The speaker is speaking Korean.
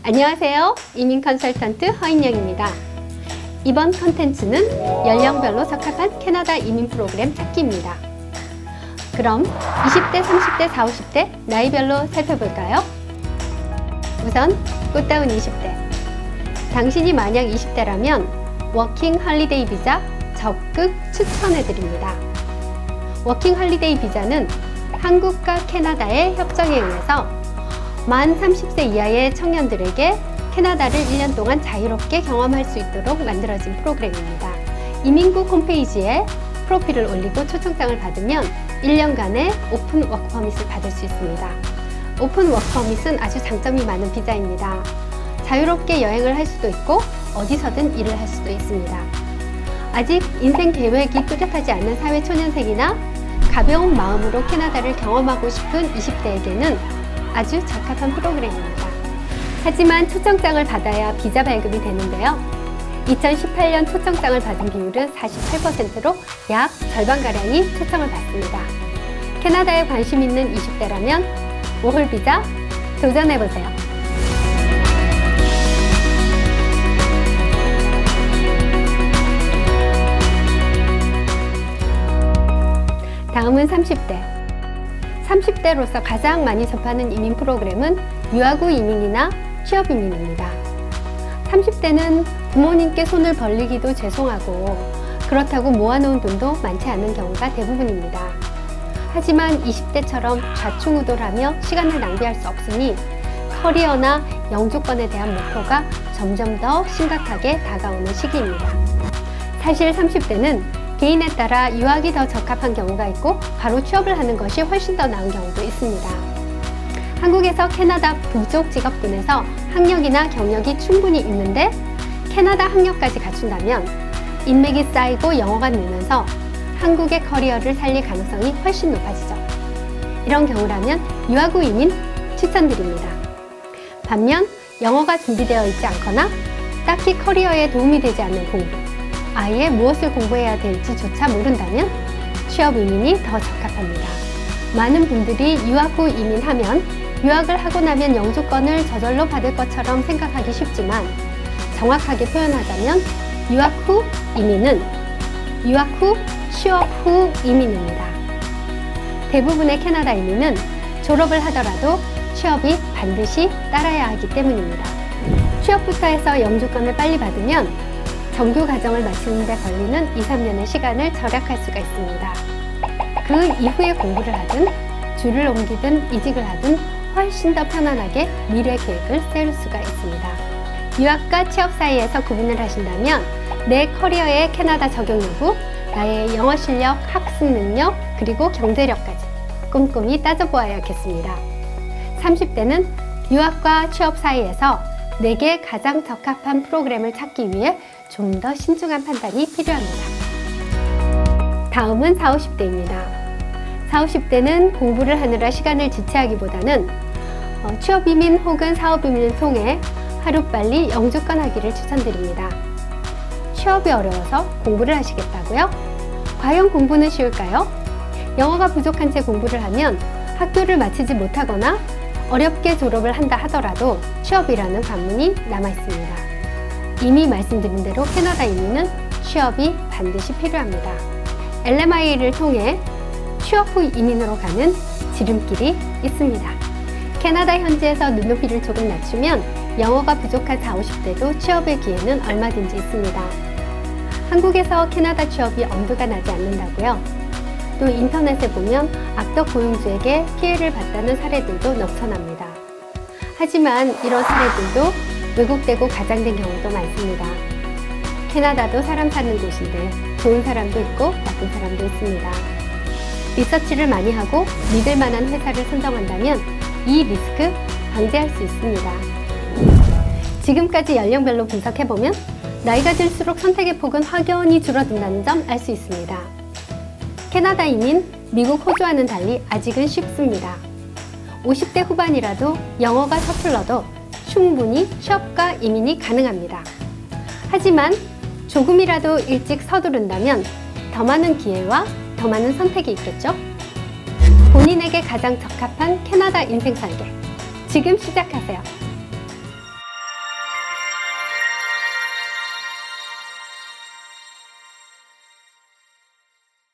안녕하세요. 이민 컨설턴트 허인영입니다. 이번 컨텐츠는 연령별로 적합한 캐나다 이민 프로그램 찾기입니다. 그럼 20대, 30대, 40, 50대 나이별로 살펴볼까요? 우선 꽃다운 20대. 당신이 만약 20대라면 워킹 홀리데이 비자 적극 추천해드립니다. 워킹 홀리데이 비자는 한국과 캐나다의 협정에 의해서 만 30세 이하의 청년들에게 캐나다를 1년 동안 자유롭게 경험할 수 있도록 만들어진 프로그램입니다. 이민국 홈페이지에 프로필을 올리고 초청장을 받으면 1년간의 오픈 워크 퍼밋을 받을 수 있습니다. 오픈 워크 퍼밋은 아주 장점이 많은 비자입니다. 자유롭게 여행을 할 수도 있고 어디서든 일을 할 수도 있습니다. 아직 인생 계획이 뚜렷하지 않은 사회초년생이나 가벼운 마음으로 캐나다를 경험하고 싶은 20대에게는 아주 적합한 프로그램입니다. 하지만 초청장을 받아야 비자 발급이 되는데요. 2018년 초청장을 받은 비율은 48%로 약 절반가량이 초청을 받습니다. 캐나다에 관심 있는 20대라면 워홀 비자 도전해보세요. 다음은 30대. 30대로서 가장 많이 접하는 이민 프로그램은 유학 후 이민이나 취업 이민입니다. 30대는 부모님께 손을 벌리기도 죄송하고 그렇다고 모아놓은 돈도 많지 않은 경우가 대부분입니다. 하지만 20대처럼 좌충우돌하며 시간을 낭비할 수 없으니 커리어나 영주권에 대한 목표가 점점 더 심각하게 다가오는 시기입니다. 사실 30대는 개인에 따라 유학이 더 적합한 경우가 있고 바로 취업을 하는 것이 훨씬 더 나은 경우도 있습니다. 한국에서 캐나다 북쪽 직업군에서 학력이나 경력이 충분히 있는데 캐나다 학력까지 갖춘다면 인맥이 쌓이고 영어가 늘면서 한국의 커리어를 살릴 가능성이 훨씬 높아지죠. 이런 경우라면 유학 후 이민 추천드립니다. 반면 영어가 준비되어 있지 않거나 딱히 커리어에 도움이 되지 않는 공부, 아예 무엇을 공부해야 될지조차 모른다면 취업 이민이 더 적합합니다. 많은 분들이 유학 후 이민하면 유학을 하고 나면 영주권을 저절로 받을 것처럼 생각하기 쉽지만 정확하게 표현하자면 유학 후 이민은 유학 후 취업 후 이민입니다. 대부분의 캐나다 이민은 졸업을 하더라도 취업이 반드시 따라야 하기 때문입니다. 취업부터 해서 영주권을 빨리 받으면 정규 과정을 마치는 데 걸리는 2~3년의 시간을 절약할 수가 있습니다. 그 이후에 공부를 하든 줄을 옮기든 이직을 하든 훨씬 더 편안하게 미래 계획을 세울 수가 있습니다. 유학과 취업 사이에서 구분을 하신다면 내 커리어의 캐나다 적용 여부, 나의 영어 실력, 학습 능력, 그리고 경제력까지 꼼꼼히 따져보아야겠습니다. 30대는 유학과 취업 사이에서 내게 가장 적합한 프로그램을 찾기 위해 좀 더 신중한 판단이 필요합니다. 다음은 40, 50대입니다. 40, 50대는 공부를 하느라 시간을 지체하기보다는 취업 이민 혹은 사업 이민을 통해 하루빨리 영주권 하기를 추천드립니다. 취업이 어려워서 공부를 하시겠다고요? 과연 공부는 쉬울까요? 영어가 부족한 채 공부를 하면 학교를 마치지 못하거나 어렵게 졸업을 한다 하더라도 취업이라는 관문이 남아 있습니다. 이미 말씀드린 대로 캐나다 이민은 취업이 반드시 필요합니다. LMIA를 통해 취업 후 이민으로 가는 지름길이 있습니다. 캐나다 현지에서 눈높이를 조금 낮추면 영어가 부족한 40, 50대도 취업의 기회는 얼마든지 있습니다. 한국에서 캐나다 취업이 엄두가 나지 않는다고요? 또 인터넷에 보면 악덕 고용주에게 피해를 봤다는 사례들도 넘쳐납니다. 하지만 이런 사례들도 왜곡되고 과장된 경우도 많습니다. 캐나다도 사람 사는 곳인데 좋은 사람도 있고 나쁜 사람도 있습니다. 리서치를 많이 하고 믿을 만한 회사를 선정한다면 이 리스크 방지할 수 있습니다. 지금까지 연령별로 분석해보면 나이가 들수록 선택의 폭은 확연히 줄어든다는 점 알 수 있습니다. 캐나다 이민, 미국, 호주와는 달리 아직은 쉽습니다. 50대 후반이라도 영어가 서툴러도 충분히 취업과 이민이 가능합니다. 하지만 조금이라도 일찍 서두른다면 더 많은 기회와 더 많은 선택이 있겠죠? 본인에게 가장 적합한 캐나다 인생 설계, 지금 시작하세요.